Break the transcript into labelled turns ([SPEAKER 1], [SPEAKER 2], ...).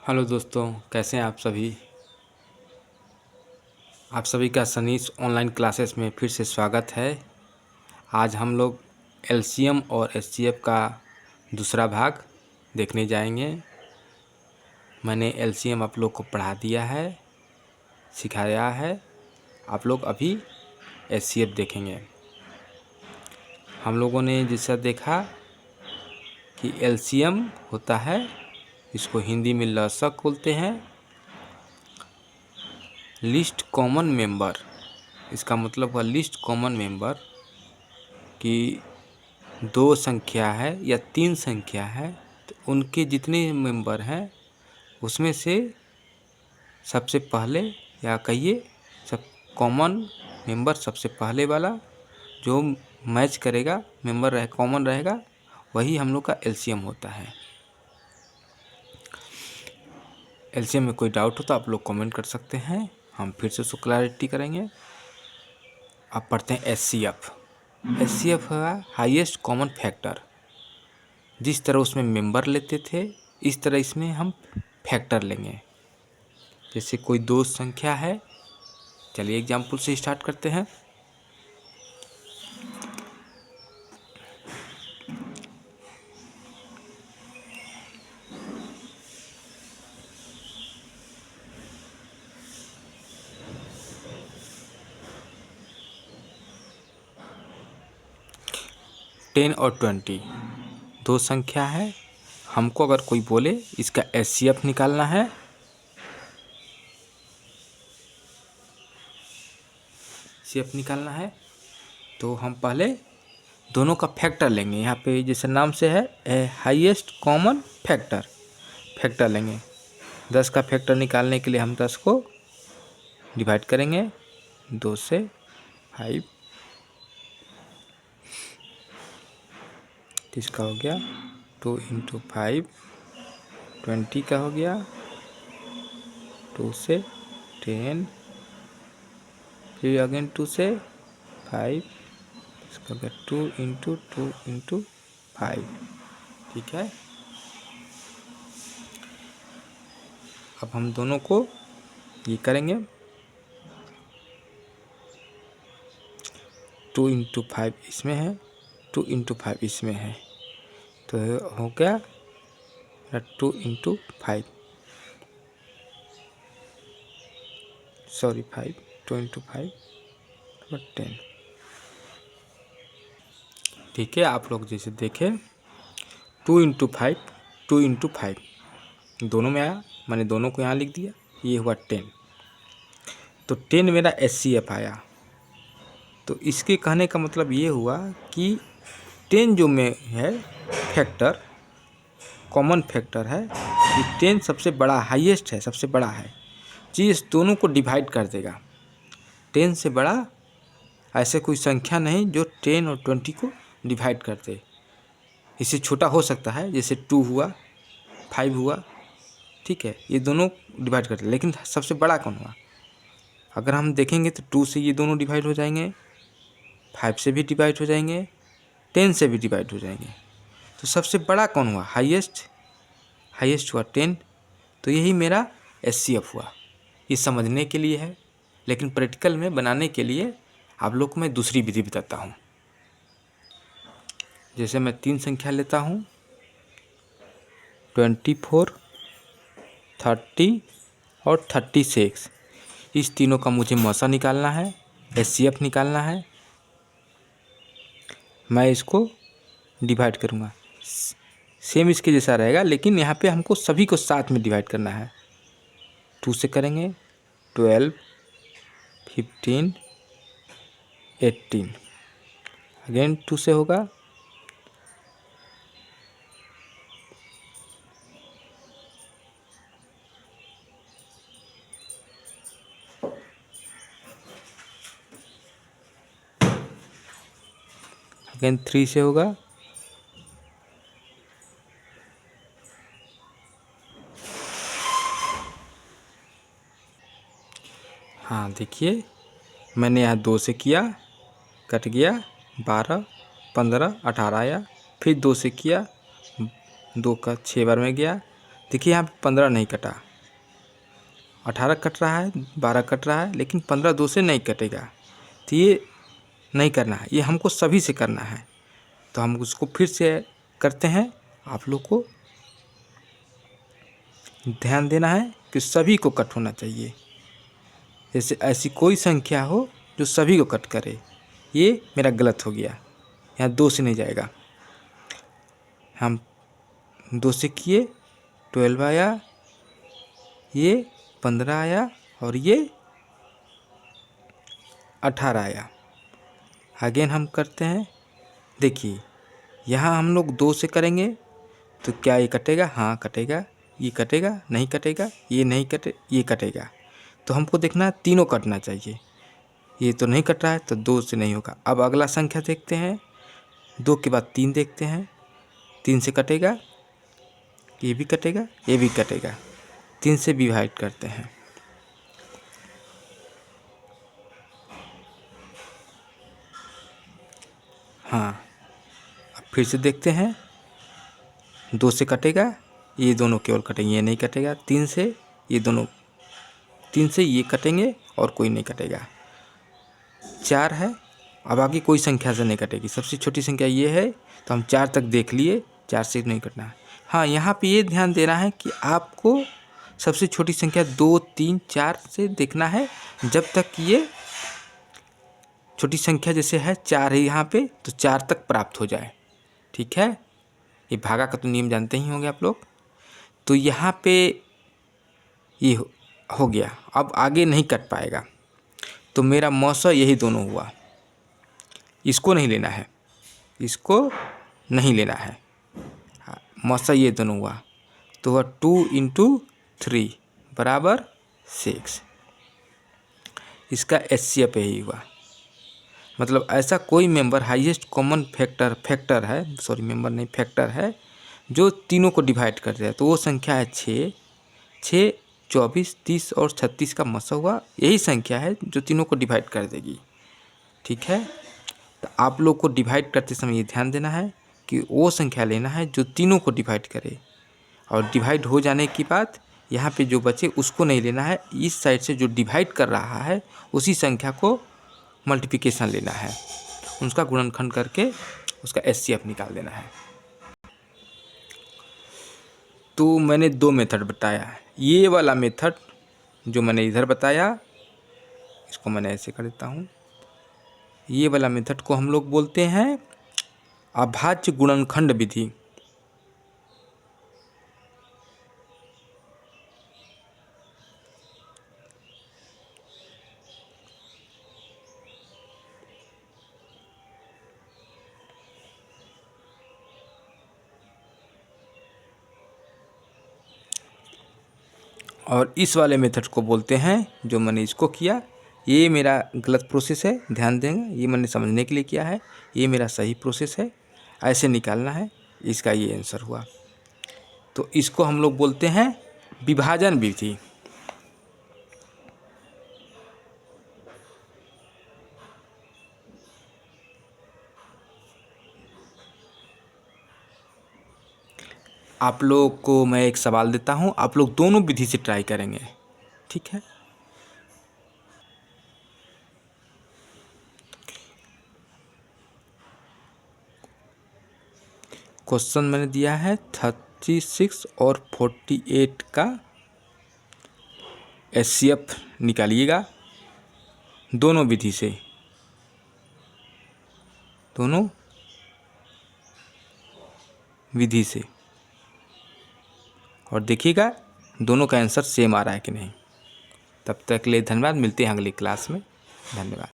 [SPEAKER 1] Hello दोस्तों, कैसे हैं आप सभी का सनीस ऑनलाइन क्लासेस में फिर से स्वागत है। आज हम लोग एलसीएम और एचसीएफ का दूसरा भाग देखने जाएंगे। मैंने एलसीएम आप लोग को पढ़ा दिया है, सिखाया है। आप लोग अभी एचसीएफ देखेंगे। हम लोगों ने जैसा देखा कि एलसीएम होता है, इसको हिंदी में लसक बोलते हैं, लिस्ट कॉमन मेंबर। इसका मतलब हुआ लिस्ट कॉमन मेंबर कि दो संख्या है या तीन संख्या है तो उनके जितने मेंबर हैं उसमें से सबसे पहले या कहिए सब कॉमन मेंबर सबसे पहले वाला जो मैच करेगा मेंबर रहे कॉमन रहेगा, वही हम लोग का एलसीएम होता है। एलसीएम में कोई डाउट हो तो आप लोग कमेंट कर सकते हैं, हम फिर से उसको क्लैरिटी करेंगे। अब पढ़ते हैं एचसीएफ। एचसीएफ है हाईएस्ट कॉमन फैक्टर। जिस तरह उसमें मेंबर लेते थे इस तरह इसमें हम फैक्टर लेंगे। जैसे कोई दो संख्या है, चलिए एग्जाम्पल से स्टार्ट करते हैं। टेन और 20 दो संख्या है। हमको अगर कोई बोले इसका एचसीएफ निकालना है, एचसीएफ निकालना है तो हम पहले दोनों का फैक्टर लेंगे। यहाँ पे जैसे नाम से है हाईएस्ट कॉमन फैक्टर, फैक्टर लेंगे। 10 का फैक्टर निकालने के लिए हम 10 को डिवाइड करेंगे 2 से 5, इसका हो गया 2 × 5, 20 का हो गया 2 से 10, फिर अगेन 2 से 5, इसका हो गया 2 × 2 × 5। ठीक है, अब हम दोनों को ये करेंगे 2 × 5 इसमें है, 2 × 5 इसमें है, तो हो गया 2 × 5, सॉरी 5, 2 × 5 10। ठीक है, आप लोग जैसे देखें 2 × 5, 2 × 5 दोनों में आया, मैंने दोनों को यहाँ लिख दिया, ये हुआ 10। तो 10 मेरा एचसीएफ आया। तो इसके कहने का मतलब ये हुआ कि 10 जो में है फैक्टर, कॉमन फैक्टर है, ये 10 सबसे बड़ा हाईएस्ट है, सबसे बड़ा है जी। इस दोनों को डिवाइड कर देगा। 10 से बड़ा ऐसे कोई संख्या नहीं जो 10 और 20 को डिवाइड कर दे। इससे छोटा हो सकता है, जैसे 2 हुआ, 5 हुआ, ठीक है, ये दोनों डिवाइड करते हैं, लेकिन सबसे बड़ा कौन हुआ? अगर हम देखेंगे तो 2 से ये दोनों डिवाइड हो जाएंगे, 5 से भी डिवाइड हो जाएंगे, 10 से भी डिवाइड हो जाएंगे। तो सबसे बड़ा कौन हुआ? हाईएस्ट हुआ 10। तो यही मेरा एचसीएफ हुआ। ये समझने के लिए है, लेकिन प्रैक्टिकल में बनाने के लिए आप लोग को मैं दूसरी विधि बताता हूँ। जैसे मैं 3 संख्या लेता हूँ 24, 30 और 36। इस तीनों का मुझे मौसा निकालना है, एचसीएफ निकालना है। मैं इसको डिवाइड करूँगा, सेम इसके जैसा रहेगा, लेकिन यहाँ पे हमको सभी को साथ में डिवाइड करना है। 2 से करेंगे 12, 15, 18, अगेन 2 से होगा, अगेन 3 से होगा, हाँ देखिए मैंने यहाँ 2 से किया, कट गया, 12, 15, 18 आया, फिर 2 से किया, 2 का 6 बार में गया, देखिए यहाँ पे 15 नहीं कटा, 18 कट रहा है, 12 कट रहा है, लेकिन 15 2 से नहीं कटेगा। तो ये नहीं करना है, ये हमको सभी से करना है। तो हम उसको फिर से करते हैं। आप लोग को ध्यान देना है कि सभी को कट होना चाहिए। जैसे ऐसी कोई संख्या हो जो सभी को कट करे। ये मेरा गलत हो गया, यहाँ 2 से नहीं जाएगा। हम 2 से किए, 12 आया, ये 15 आया और ये 18 आया। अगेन हम करते हैं। देखिए यहाँ हम लोग 2 से करेंगे तो क्या ये कटेगा? हाँ कटेगा। ये कटेगा? नहीं कटेगा। ये नहीं कटे, ये कटेगा। तो हमको देखना है तीनों कटना चाहिए। ये तो नहीं कट रहा है तो 2 से नहीं होगा। अब अगला संख्या देखते हैं, 2 के बाद 3 देखते हैं। 3 से कटेगा, ये भी कटेगा, ये भी कटेगा। 3 से डिवाइड करते हैं। हाँ, अब फिर से देखते हैं। 2 से कटेगा, ये दोनों केवल कटेंगे, ये नहीं कटेगा। 3 से ये दोनों, 3 से ये कटेंगे और कोई नहीं कटेगा। 4 है, अब आगे कोई संख्या से नहीं कटेगी। सबसे छोटी संख्या ये है, तो हम 4 तक देख लिए, 4 से नहीं कटना है। हाँ, यहाँ पे ये ध्यान देना है कि आपको सबसे छोटी संख्या 2, 3, 4 से देखना है, जब तक ये छोटी संख्या जैसे है 4 है यहाँ पे, तो 4 तक प्राप्त हो जाए। ठीक है, ये भागा का तो नियम जानते ही होंगे आप लोग। तो यहाँ पे ये हो गया। अब आगे नहीं कट पाएगा, तो मेरा मौसा यही दोनों हुआ। इसको नहीं लेना है, इसको नहीं लेना है। मौसा ये दोनों हुआ, तो वह 2 × 3 बराबर 6। इसका HCF यही हुआ। मतलब ऐसा कोई मेंबर हाईएस्ट कॉमन फैक्टर है, सॉरी मेंबर नहीं फैक्टर है, जो तीनों को डिवाइड कर दिया। तो वो संख्या है 6, 24, 30 और 36 का मसा हुआ। यही संख्या है जो तीनों को डिवाइड कर देगी। ठीक है, तो आप लोग को डिवाइड करते समय ये ध्यान देना है कि वो संख्या लेना है जो तीनों को डिवाइड करे, और डिवाइड हो जाने के बाद यहाँ पे जो बचे उसको नहीं लेना है। इस साइड से जो डिवाइड कर रहा है उसी संख्या को मल्टीप्लिकेशन लेना है, उसका गुणनखंड करके उसका HCF निकाल देना है। तो मैंने 2 मेथड बताया। ये वाला मेथड जो मैंने इधर बताया, इसको मैंने ऐसे कर देता हूँ। ये वाला मेथड को हम लोग बोलते हैं अभाज्य गुणनखंड विधि। और इस वाले मेथड को बोलते हैं, जो मैंने इसको किया, ये मेरा गलत प्रोसेस है, ध्यान देंगे। ये मैंने समझने के लिए किया है, ये मेरा सही प्रोसेस है। ऐसे निकालना है, इसका ये आंसर हुआ। तो इसको हम लोग बोलते हैं विभाजन विधि। आप लोग को मैं एक सवाल देता हूँ, आप लोग दोनों विधि से ट्राई करेंगे। ठीक है, क्वेश्चन मैंने दिया है 36 और 48 का HCF निकालिएगा दोनों विधि से, दोनों विधि से, और देखिएगा दोनों का आंसर सेम आ रहा है कि नहीं। तब तक के लिए धन्यवाद, मिलते हैं अगली क्लास में। धन्यवाद।